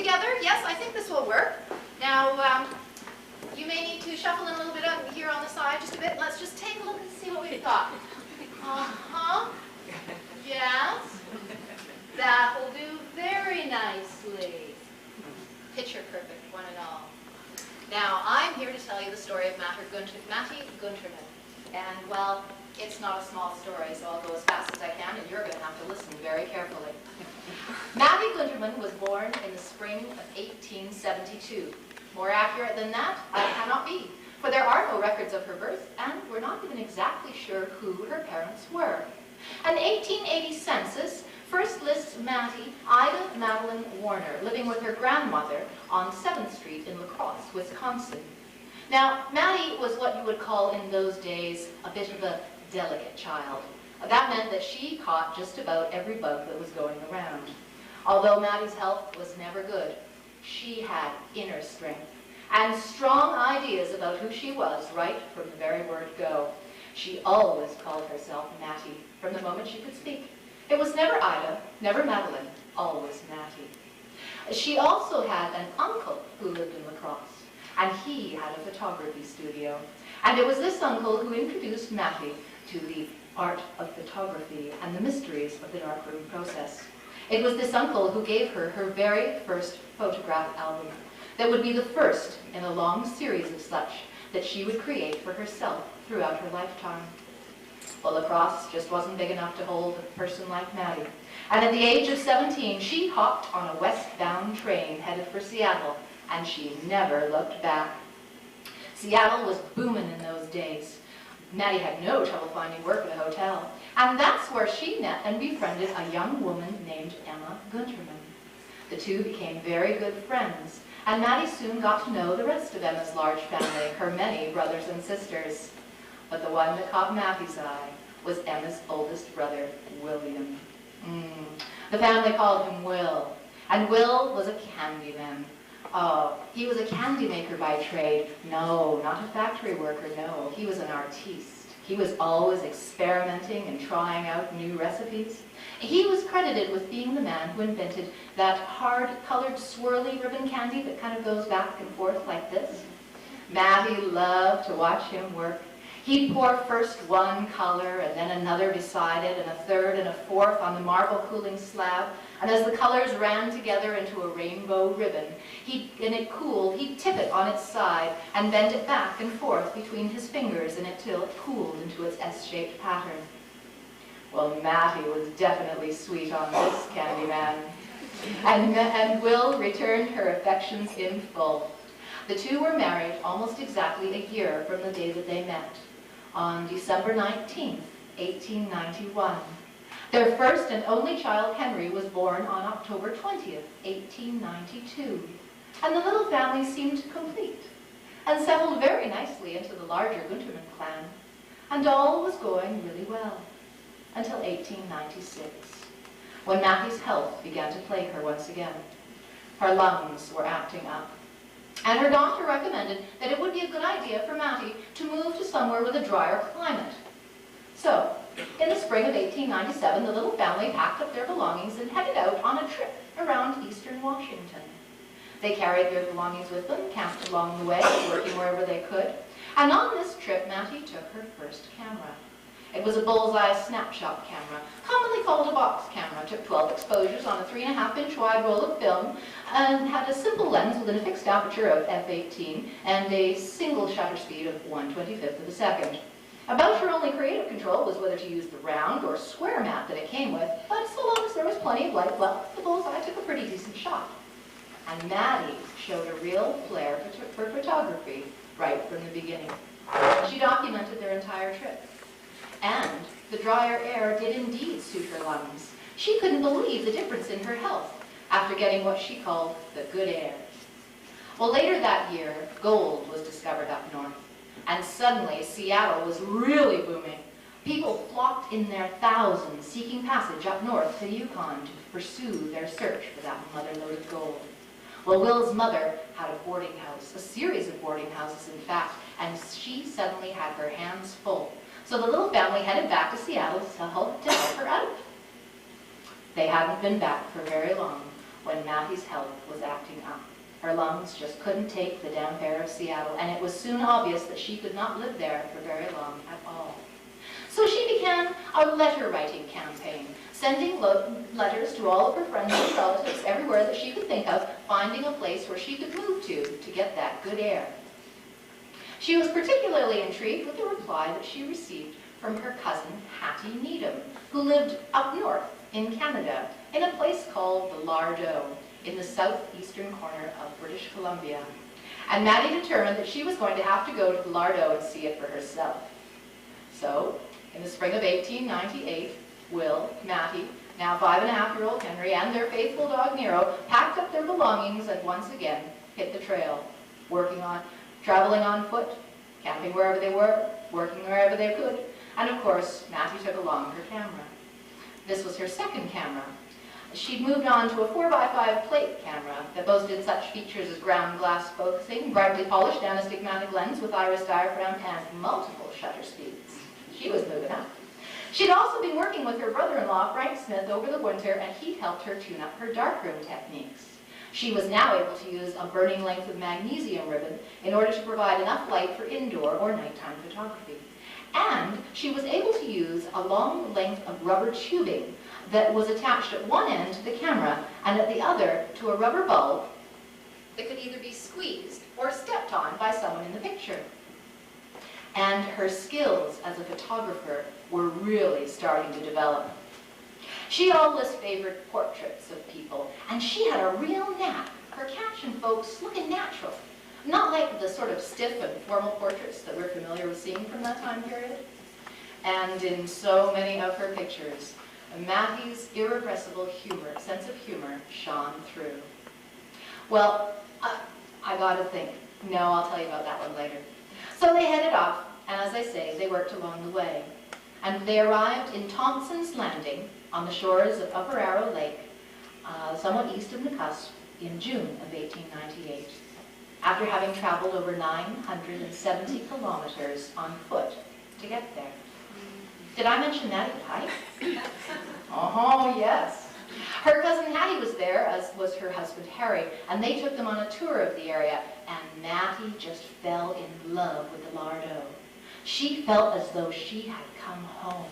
together? Yes, I think this will work. Now, you may need to shuffle in a little bit up here on the side, just a bit. Let's just take a look and see what we've got. Uh-huh. Yes. That will do very nicely. Picture perfect, one and all. Now, I'm here to tell you the story of Mattie Gunterman. And, well, it's not a small story, so I'll go as fast as I can, and you're going to have to listen very carefully. Mattie Gunterman was born in the spring of 1872. More accurate than that, I cannot be, for there are no records of her birth, and we're not even exactly sure who her parents were. An 1880 census first lists Mattie Ida Madeline Warner living with her grandmother on 7th Street in La Crosse, Wisconsin. Now, Mattie was what you would call in those days a bit of a delicate child. That meant that she caught just about every bug that was going around. Although Mattie's health was never good, she had inner strength and strong ideas about who she was right from the very word go. She always called herself Mattie from the moment she could speak. It was never Ida, never Madeline, always Mattie. She also had an uncle who lived in La Crosse, and he had a photography studio. And it was this uncle who introduced Mattie to the art of photography and the mysteries of the darkroom process. It was this uncle who gave her her very first photograph album that would be the first in a long series of such that she would create for herself throughout her lifetime. Well, La Crosse just wasn't big enough to hold a person like Mattie. And at the age of 17, she hopped on a westbound train headed for Seattle, and she never looked back. Seattle was booming in those days. Mattie had no trouble finding work at a hotel, and that's where she met and befriended a young woman named Emma Gunterman. The two became very good friends, and Mattie soon got to know the rest of Emma's large family, her many brothers and sisters. But the one that caught Mattie's eye was Emma's oldest brother, William. The family called him Will, and Will was a candy man. Oh, he was a candy maker by trade. No, not a factory worker, no. He was an artiste. He was always experimenting and trying out new recipes. He was credited with being the man who invented that hard-colored swirly ribbon candy that kind of goes back and forth like this. Mattie loved to watch him work. He'd pour first one color and then another beside it, and a third and a fourth on the marble cooling slab. And as the colors ran together into a rainbow ribbon, and it cooled, he'd tip it on its side and bend it back and forth between his fingers until it cooled into its S-shaped pattern. Well, Mattie was definitely sweet on this candy man. And Will returned her affections in full. The two were married almost exactly a year from the day that they met, on December 19th, 1891. Their first and only child, Henry, was born on October 20th, 1892. And the little family seemed complete and settled very nicely into the larger Gunterman clan. And all was going really well until 1896, when Mattie's health began to plague her once again. Her lungs were acting up, and her doctor recommended that it would be a good idea for Mattie to move to somewhere with a drier climate. So, in the spring of 1897, the little family packed up their belongings and headed out on a trip around eastern Washington. They carried their belongings with them, camped along the way, working wherever they could. And on this trip, Mattie took her first camera. It was a bullseye snapshot camera, commonly called a box camera. It took 12 exposures on a 3.5-inch wide roll of film and had a simple lens with a fixed aperture of f/18 and a single shutter speed of 1/25 of a second. About her only creative control was whether to use the round or square map that it came with, but so long as there was plenty of light, well, the bullseye took a pretty decent shot. And Mattie showed a real flair for photography right from the beginning. She documented their entire trip. And the drier air did indeed suit her lungs. She couldn't believe the difference in her health after getting what she called the good air. Well, later that year, gold was discovered up north. And suddenly, Seattle was really booming. People flocked in their thousands, seeking passage up north to the Yukon to pursue their search for that motherlode of gold. Well, Will's mother had a boarding house, a series of boarding houses, in fact, and she suddenly had her hands full. So the little family headed back to Seattle to help her out. They hadn't been back for very long when Mattie's health was acting up. Her lungs just couldn't take the damp air of Seattle, and it was soon obvious that she could not live there for very long at all. So she began a letter-writing campaign, sending letters to all of her friends and relatives everywhere that she could think of, finding a place where she could move to get that good air. She was particularly intrigued with the reply that she received from her cousin, Hattie Needham, who lived up north in Canada, in a place called the Lardo, in the southeastern corner of British Columbia. And Mattie determined that she was going to have to go to the Lardo and see it for herself. So, in the spring of 1898, Will, Mattie, now 5-and-a-half-year-old Henry, and their faithful dog Nero packed up their belongings and once again hit the trail, traveling on foot, camping wherever they were, working wherever they could, and of course, Mattie took along her camera. This was her second camera. She'd moved on to a 4x5 plate camera that boasted such features as ground glass focusing, brightly polished anastigmatic lens with iris diaphragm, and multiple shutter speeds. She was moving up. She'd also been working with her brother-in-law, Frank Smith, over the winter, and he'd helped her tune up her darkroom techniques. She was now able to use a burning length of magnesium ribbon in order to provide enough light for indoor or nighttime photography. And she was able to use a long length of rubber tubing that was attached at one end to the camera and at the other to a rubber bulb that could either be squeezed or stepped on by someone in the picture. And her skills as a photographer were really starting to develop. She always favored portraits of people, and she had a real knack for catching folks looking natural, not like the sort of stiff and formal portraits that we're familiar with seeing from that time period. And in so many of her pictures, Mattie's irrepressible sense of humor shone through. Well, I gotta think. No, I'll tell you about that one later. So they headed off, and as I say, they worked along the way. And they arrived in Thompson's Landing on the shores of Upper Arrow Lake, somewhat east of the cusp, in June of 1898, after having traveled over 970 kilometers on foot to get there. Did I mention that at height? Oh, yes. Her cousin Hattie was there, as was her husband Harry, and they took them on a tour of the area, and Mattie just fell in love with the Lardo. She felt as though she had come home,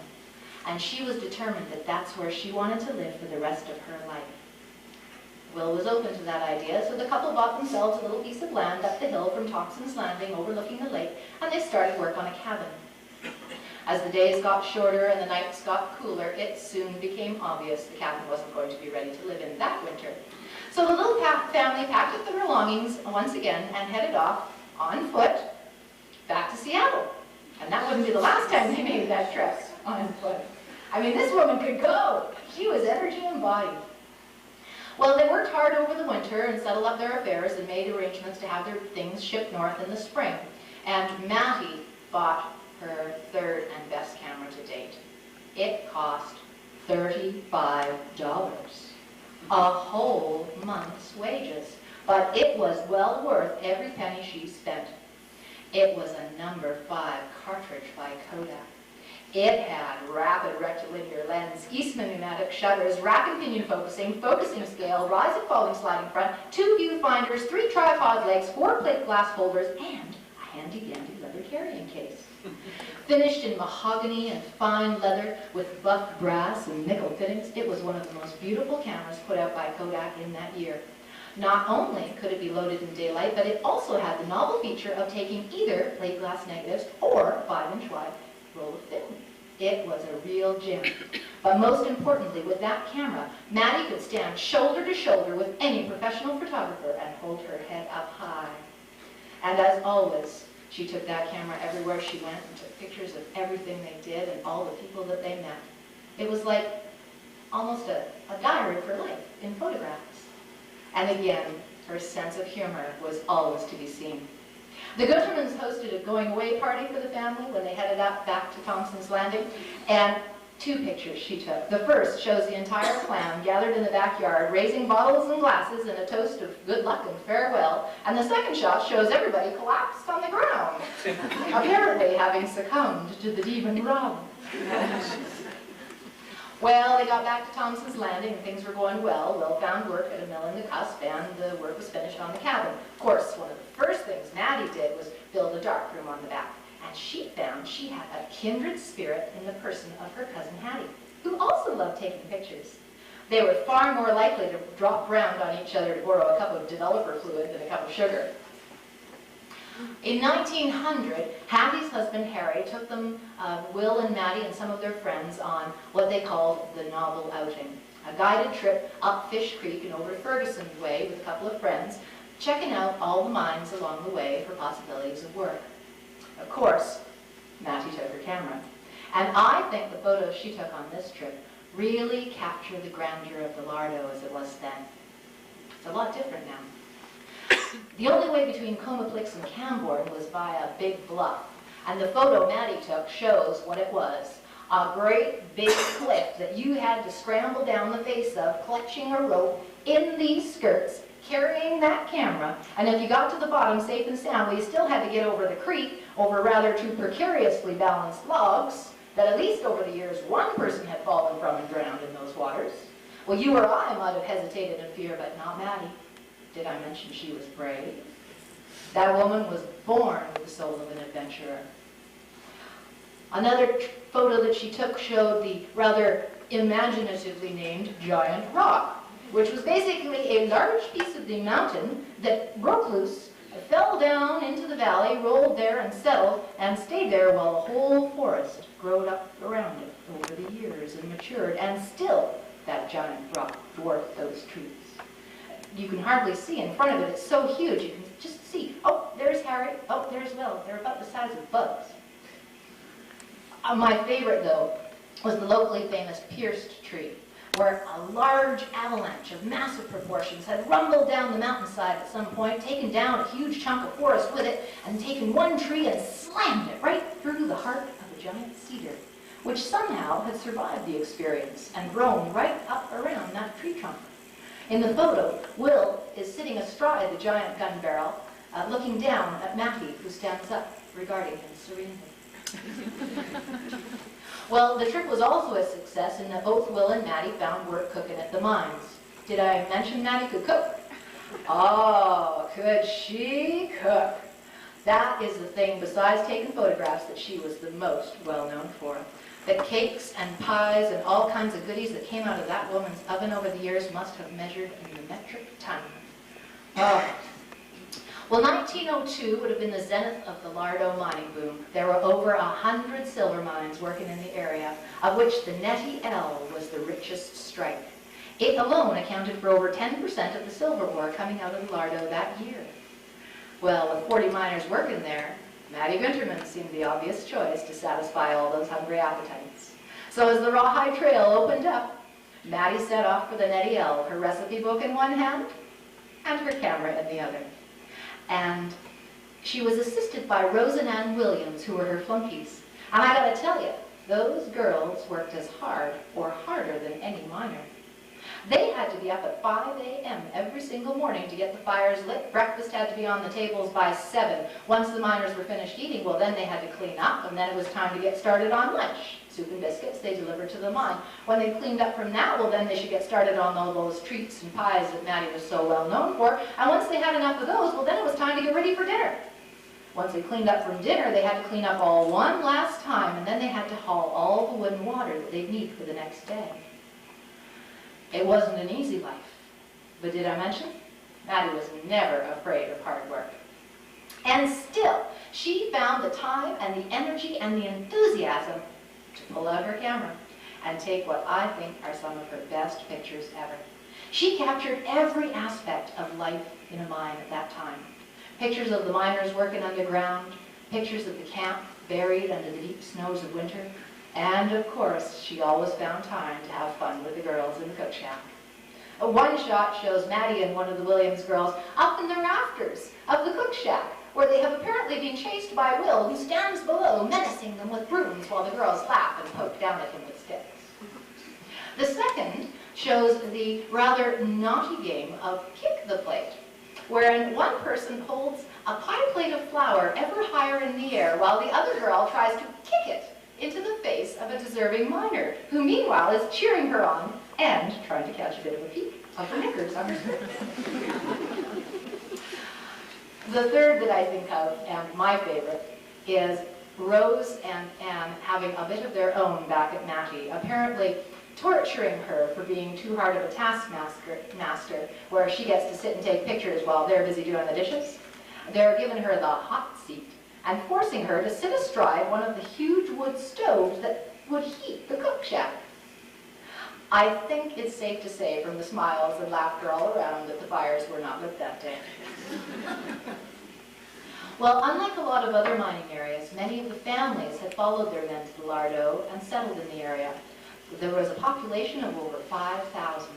and she was determined that that's where she wanted to live for the rest of her life. Will was open to that idea, so the couple bought themselves a little piece of land up the hill from Thompson's Landing overlooking the lake, and they started work on a cabin. As the days got shorter and the nights got cooler, it soon became obvious the cabin wasn't going to be ready to live in that winter. So the little family packed up their belongings once again and headed off, on foot, back to Seattle. And that wouldn't be the last time they made that trip on foot. I mean, this woman could go. She was energy embodied. Well, they worked hard over the winter and settled up their affairs and made arrangements to have their things shipped north in the spring. And Mattie bought her third and best camera to date. It cost $35. A whole month's wages. But it was well worth every penny she spent. It was a number 5 cartridge by Kodak. It had rapid rectilinear lens, Eastman pneumatic shutters, rack and pinion focusing, focusing scale, rise and falling sliding front, 2 viewfinders, 3 tripod legs, 4 plate glass holders, and a handy-dandy leather carrying case. Finished in mahogany and fine leather with buff brass and nickel fittings, it was one of the most beautiful cameras put out by Kodak in that year. Not only could it be loaded in daylight, but it also had the novel feature of taking either plate glass negatives or 5-inch wide roll of film. It was a real gem. But most importantly, with that camera, Mattie could stand shoulder to shoulder with any professional photographer and hold her head up high. And as always, she took that camera everywhere she went and took pictures of everything they did and all the people that they met. It was like almost a diary for life in photographs. And again, her sense of humor was always to be seen. The Guntermans hosted a going-away party for the family when they headed up back to Thompson's Landing, and 2 pictures she took. The first shows the entire clan gathered in the backyard, raising bottles and glasses in a toast of good luck and farewell, and the second shot shows everybody collapsed on the ground, apparently having succumbed to the demon rum. Well, they got back to Thompson's Landing and things were going well. Will found work at a mill in the cusp and the work was finished on the cabin. Of course, one of the first things Mattie did was build a darkroom on the back. And she found she had a kindred spirit in the person of her cousin Hattie, who also loved taking pictures. They were far more likely to drop round on each other to borrow a cup of developer fluid than a cup of sugar. In 1900, Hattie's husband Harry took them, Will and Mattie and some of their friends, on what they called the novel outing, a guided trip up Fish Creek and over Ferguson Way with a couple of friends, checking out all the mines along the way for possibilities of work. Of course, Mattie took her camera, and I think the photos she took on this trip really capture the grandeur of the Lardo as it was then. It's a lot different now. The only way between Comaplex and Camborne was by a big bluff, and the photo Mattie took shows what it was. A great big cliff that you had to scramble down the face of, clutching a rope in these skirts, carrying that camera, and if you got to the bottom safe and sound, well, you still had to get over the creek, over rather two precariously balanced logs, that at least over the years one person had fallen from and drowned in those waters. Well, you or I might have hesitated in fear, but not Mattie. Did I mention she was brave? That woman was born with the soul of an adventurer. Another photo that she took showed the rather imaginatively named Giant Rock, which was basically a large piece of the mountain that broke loose, fell down into the valley, rolled there and settled, and stayed there while a whole forest growed up around it over the years and matured, and still that giant rock dwarfed those trees. You can hardly see in front of it. It's so huge. You can just see, oh, there's Harry. Oh, there's Will. They're about the size of bugs. My favorite, though, was the locally famous pierced tree, where a large avalanche of massive proportions had rumbled down the mountainside at some point, taken down a huge chunk of forest with it, and taken one tree and slammed it right through the heart of a giant cedar, which somehow had survived the experience and grown right up around that tree trunk. In the photo, Will is sitting astride the giant gun barrel, looking down at Mattie, who stands up, regarding him serenely. Well, the trip was also a success in that both Will and Mattie found work cooking at the mines. Did I mention Mattie could cook? Oh, could she cook? That is the thing, besides taking photographs, that she was the most well known for. The cakes and pies and all kinds of goodies that came out of that woman's oven over the years must have measured in the metric ton. Oh. Well, 1902 would have been the zenith of the Lardo mining boom. There were over 100 silver mines working in the area, of which the Nettie L was the richest strike. It alone accounted for over 10% of the silver ore coming out of the Lardo that year. Well, with 40 miners working there, Mattie Gunterman seemed the obvious choice to satisfy all those hungry appetites. So as the Rawhide Trail opened up, Mattie set off for the Nettie L, her recipe book in one hand and her camera in the other. And she was assisted by Rose and Ann Williams, who were her flunkies. And I gotta tell you, those girls worked as hard or harder than any miner. They had to be up at 5 a.m. every single morning to get the fires lit. Breakfast had to be on the tables by 7. Once the miners were finished eating, well, then they had to clean up, and then it was time to get started on lunch. Soup and biscuits they delivered to the mine. When they cleaned up from that, well, then they should get started on all those treats and pies that Mattie was so well known for. And once they had enough of those, well, then it was time to get ready for dinner. Once they cleaned up from dinner, they had to clean up all one last time, and then they had to haul all the wood and water that they'd need for the next day. It wasn't an easy life, but did I mention? Mattie was never afraid of hard work. And still, she found the time and the energy and the enthusiasm to pull out her camera and take what I think are some of her best pictures ever. She captured every aspect of life in a mine at that time. Pictures of the miners working underground, pictures of the camp buried under the deep snows of winter, and of course, she always found time to have fun with the girls in the cook shack. One shot shows Mattie and one of the Williams girls up in the rafters of the cook shack, where they have apparently been chased by Will, who stands below, menacing them with brooms while the girls laugh and poke down at him with sticks. The second shows the rather naughty game of kick the plate, wherein one person holds a pie plate of flour ever higher in the air while the other girl tries to kick it into the face of a deserving miner, who meanwhile is cheering her on and trying to catch a bit of a peek of her knickers on her skirt. The third that I think of, and my favorite, is Rose and Anne having a bit of their own back at Mattie, apparently torturing her for being too hard of a taskmaster, where she gets to sit and take pictures while they're busy doing the dishes. They're giving her the hot seat and forcing her to sit astride one of the huge wood stoves that would heat the cook shack. I think it's safe to say from the smiles and laughter all around that the fires were not lit that day. Well, unlike a lot of other mining areas, many of the families had followed their men to the Lardo and settled in the area. There was a population of over 5,000,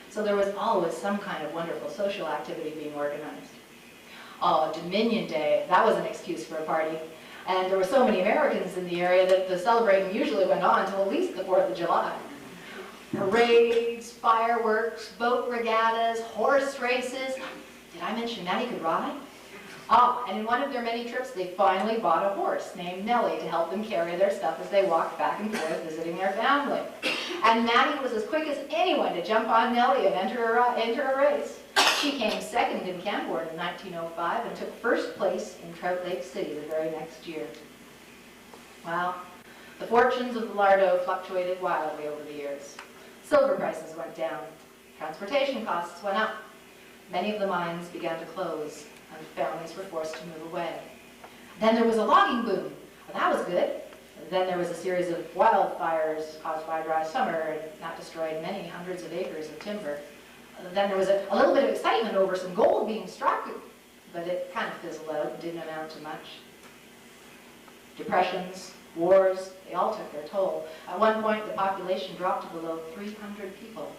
so there was always some kind of wonderful social activity being organized. Oh, Dominion Day, that was an excuse for a party. And there were so many Americans in the area that the celebrating usually went on until at least the 4th of July. Parades, fireworks, boat regattas, horse races. Did I mention Mattie could ride? Ah, and in one of their many trips, they finally bought a horse named Nellie to help them carry their stuff as they walked back and forth visiting their family. And Mattie was as quick as anyone to jump on Nellie and enter a race. She came second in Cambourne in 1905 and took first place in Trout Lake City the very next year. Well, the fortunes of the Lardo fluctuated wildly over the years. Silver prices went down. Transportation costs went up. Many of the mines began to close, and families were forced to move away. Then there was a logging boom. Well, that was good. Then there was a series of wildfires caused by a dry summer, and that destroyed many hundreds of acres of timber. Then there was a little bit of excitement over some gold being struck, but it kind of fizzled out and didn't amount to much. Depressions, wars, they all took their toll. At one point, the population dropped to below 300 people.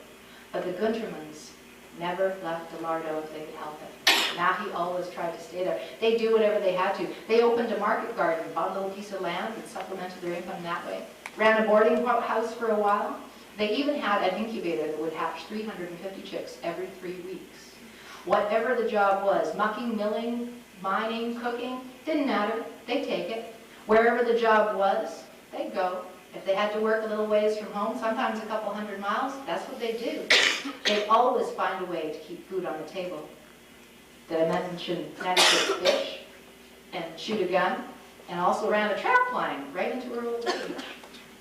But the Guntermans never left the Lardo if they could help it. Mattie always tried to stay there. They'd do whatever they had to. They opened a market garden, bought a little piece of land, and supplemented their income that way. Ran a boarding house for a while. They even had an incubator that would hatch 350 chicks every 3 weeks. Whatever the job was, mucking, milling, mining, cooking, didn't matter. They'd take it. Wherever the job was, they'd go. If they had to work a little ways from home, sometimes a couple 100 miles, that's what they'd do. They'd always find a way to keep food on the table. Did I mention Mattie could fish and shoot a gun, and also ran a trap line right into her old age?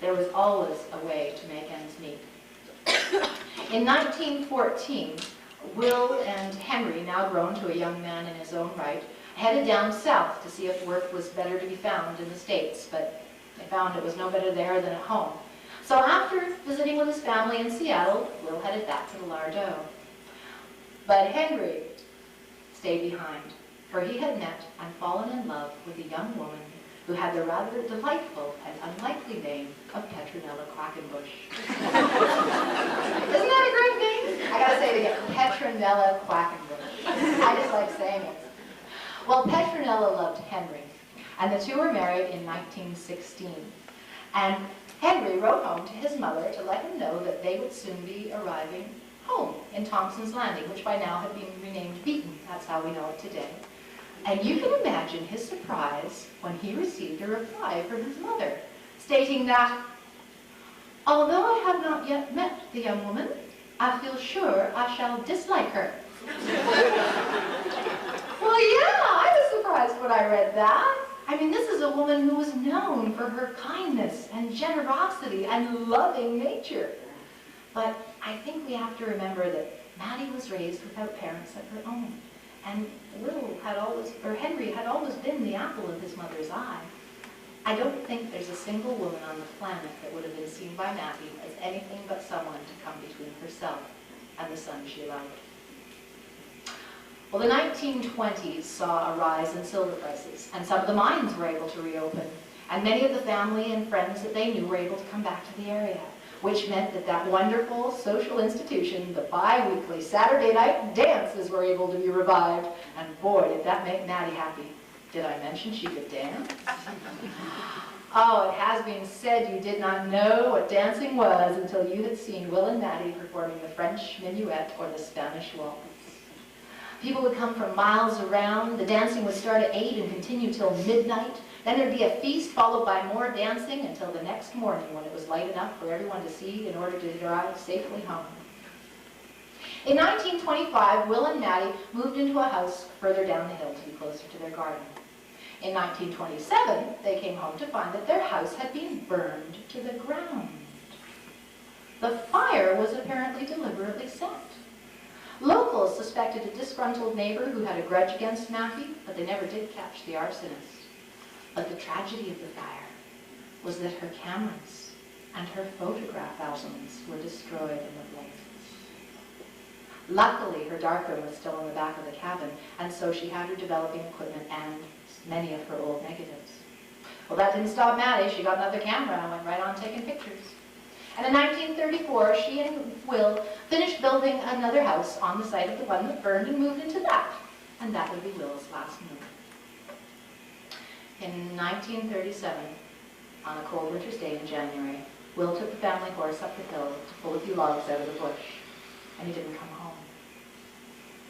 There was always a way to make ends meet. In 1914, Will and Henry, now grown to a young man in his own right, headed down south to see if work was better to be found in the States, but they found it was no better there than at home. So after visiting with his family in Seattle, Will headed back to the Lardo. But Henry stayed behind, for he had met and fallen in love with a young woman who had the rather delightful and unlikely name of Petronella Quackenbush. Isn't that a great name? I gotta say it again, Petronella Quackenbush. I just like saying it. Well, Petronella loved Henry, and the two were married in 1916. And Henry wrote home to his mother to let him know that they would soon be arriving home in Thompson's Landing, which by now had been renamed Beaton. That's how we know it today. And you can imagine his surprise when he received a reply from his mother, stating that, although I have not yet met the young woman, I feel sure I shall dislike her. Well, yeah, I was surprised when I read that. I mean, this is a woman who was known for her kindness and generosity and loving nature. But I think we have to remember that Mattie was raised without parents of her own. And Henry had always been the apple of his mother's eye. I don't think there's a single woman on the planet that would have been seen by Mattie as anything but someone to come between herself and the son she loved. Well, the 1920s saw a rise in silver prices, and some of the mines were able to reopen, and many of the family and friends that they knew were able to come back to the area, which meant that that wonderful social institution, the bi-weekly Saturday night dances, were able to be revived, and boy, did that make Mattie happy. Did I mention she could dance? Oh, it has been said you did not know what dancing was until you had seen Will and Mattie performing the French minuet or the Spanish waltz. People would come from miles around. The dancing would start at 8 and continue till midnight. Then there'd be a feast followed by more dancing until the next morning when it was light enough for everyone to see in order to drive safely home. In 1925, Will and Mattie moved into a house further down the hill to be closer to their garden. In 1927, they came home to find that their house had been burned to the ground. The fire was apparently deliberately set. Locals suspected a disgruntled neighbor who had a grudge against Mattie, but they never did catch the arsonist. But the tragedy of the fire was that her cameras and her photograph albums were destroyed in the blaze. Luckily, her darkroom was still in the back of the cabin, and so she had her developing equipment and many of her old negatives. Well, that didn't stop Mattie. She got another camera and went right on taking pictures. And in 1934, she and Will finished building another house on the site of the one that burned and moved into that. And that would be Will's last move. In 1937, on a cold winter's day in January, Will took the family horse up the hill to pull a few logs out of the bush, and he didn't come home.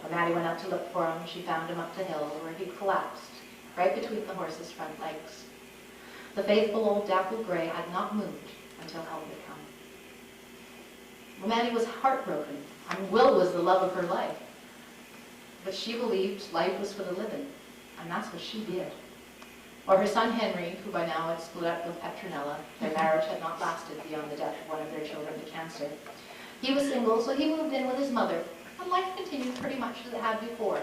When Mattie went out to look for him, she found him up the hill where he'd collapsed, right between the horse's front legs. The faithful old dappled gray had not moved until help had come. Well, Mattie was heartbroken, and Will was the love of her life. But she believed life was for the living, and that's what she did. Or her son Henry, who by now had split up with Petronella, their marriage had not lasted beyond the death of one of their children to cancer. He was single, so he moved in with his mother, and life continued pretty much as it had before.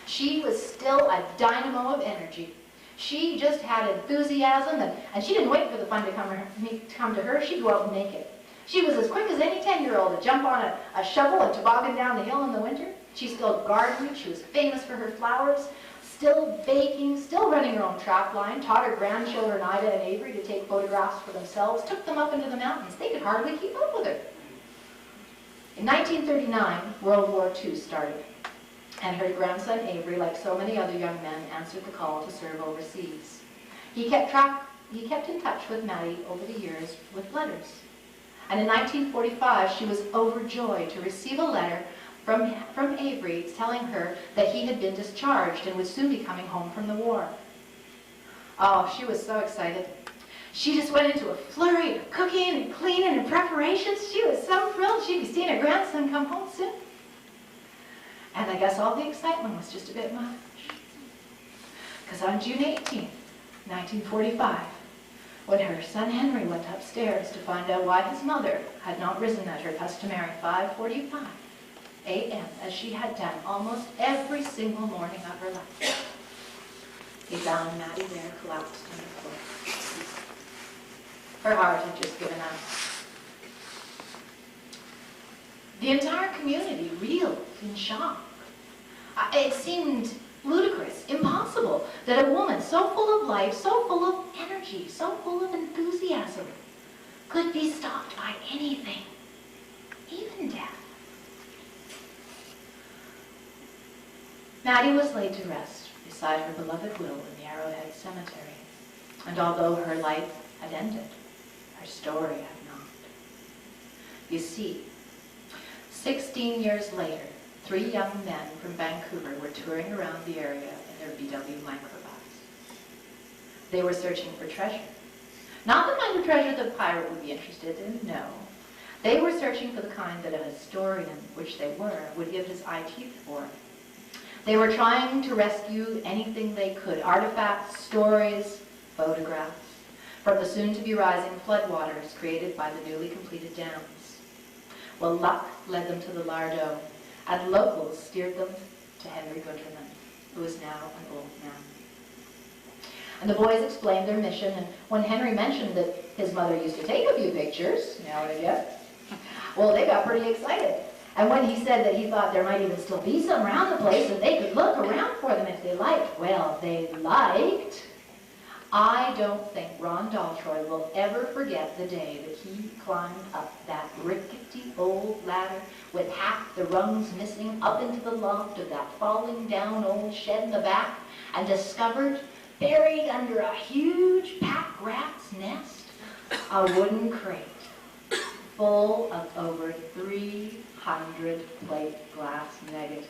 She was still a dynamo of energy. She just had enthusiasm, and she didn't wait for the fun to come to her. She'd go out and make it. She was as quick as any 10-year-old to jump on a shovel and toboggan down the hill in the winter. She still gardened. She was famous for her flowers. Still baking, still running her own trap line, taught her grandchildren Ida and Avery to take photographs for themselves, took them up into the mountains. They could hardly keep up with her. In 1939, World War II started, and her grandson Avery, like so many other young men, answered the call to serve overseas. He kept in touch with Mattie over the years with letters. And in 1945, she was overjoyed to receive a letter from Avery telling her that he had been discharged and would soon be coming home from the war. Oh, she was so excited. She just went into a flurry of cooking and cleaning and preparations. She was so thrilled she'd be seeing her grandson come home soon. And I guess all the excitement was just a bit much. Because on June 18th, 1945, when her son Henry went upstairs to find out why his mother had not risen at her customary 5:45 a.m., as she had done almost every single morning of her life, he found Mattie there collapsed on the floor. Her heart had just given out. The entire community reeled in shock. It seemed ludicrous, impossible, that a woman so full of life, so full of energy, so full of enthusiasm, could be stopped by anything, even death. Mattie was laid to rest beside her beloved Will in the Arrowhead Cemetery, and although her life had ended, her story had not. You see, 16 years later, 3 young men from Vancouver were touring around the area in their VW microbus. They were searching for treasure. Not the kind of treasure the pirate would be interested in, no. They were searching for the kind that a historian, which they were, would give his eye teeth for. They were trying to rescue anything they could, artifacts, stories, photographs, from the soon-to-be rising floodwaters created by the newly completed dams. Well, luck led them to the Lardo, and locals steered them to Henry Gunterman, who is now an old man. And the boys explained their mission, and when Henry mentioned that his mother used to take a few pictures, now and again, well, they got pretty excited. And when he said that he thought there might even still be some around the place and they could look around for them if they liked, well, they liked. I don't think Ron Daltroy will ever forget the day that he climbed up that rickety old ladder with half the rungs missing up into the loft of that falling down old shed in the back and discovered, buried under a huge pack rat's nest, a wooden crate full of over 300 plate glass negatives.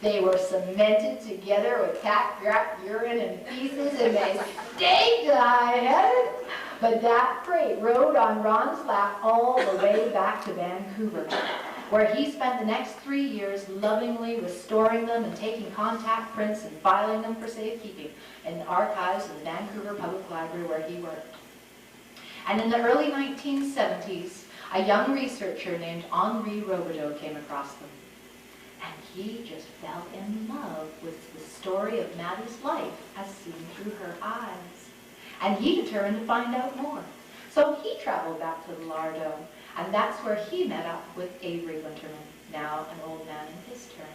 They were cemented together with cat urine and feces, and they stank to high heaven. But that freight rode on Ron's lap all the way back to Vancouver, where he spent the next 3 years lovingly restoring them and taking contact prints and filing them for safekeeping in the archives of the Vancouver Public Library where he worked. And in the early 1970s, a young researcher named Henri Robideau came across them. And he just fell in love with the story of Mattie's life as seen through her eyes. And he determined to find out more. So he traveled back to the Lardo, and that's where he met up with Avery Gunterman, now an old man in his turn.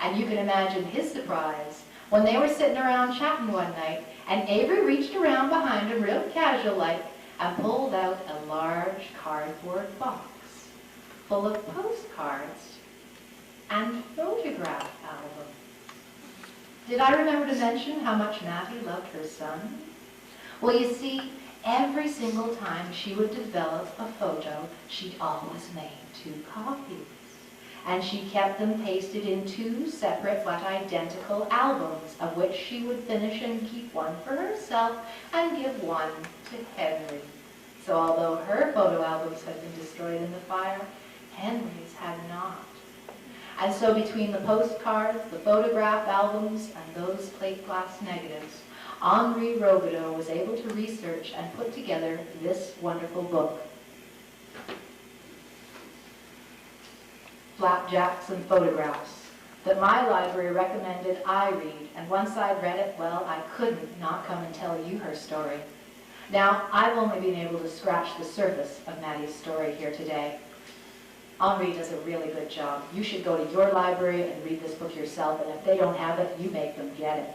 And you can imagine his surprise when they were sitting around chatting one night, and Avery reached around behind him real casual-like and pulled out a large cardboard box full of postcards and photograph albums. Did I remember to mention how much Mattie loved her son? Well, you see, every single time she would develop a photo, she'd always make 2 copies. And she kept them pasted in 2 separate but identical albums, of which she would finish and keep one for herself and give one to Henry. So although her photo albums had been destroyed in the fire, Henry's had not. And so between the postcards, the photograph albums, and those plate glass negatives, Henri Robideau was able to research and put together this wonderful book. Flapjacks and Photographs, that my library recommended I read, and once I'd read it, well, I couldn't not come and tell you her story. Now, I've only been able to scratch the surface of Mattie's story here today. Henri does a really good job. You should go to your library and read this book yourself, and if they don't have it, you make them get it.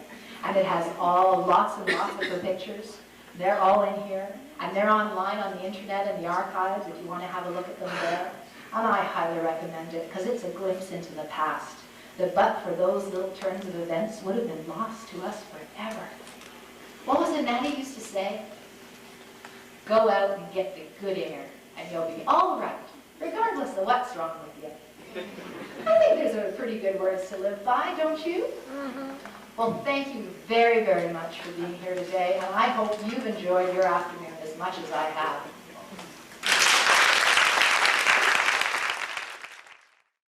And it has lots and lots of her pictures. They're all in here, and they're online on the internet and the archives if you want to have a look at them there. And I highly recommend it, because it's a glimpse into the past that but for those little turns of events would have been lost to us forever. What was it Mattie used to say? Go out and get the good air, and you'll be all right, regardless of what's wrong with you. I think those are pretty good words to live by, don't you? Mm-hmm. Well, thank you very, very much for being here today, and I hope you've enjoyed your afternoon as much as I have.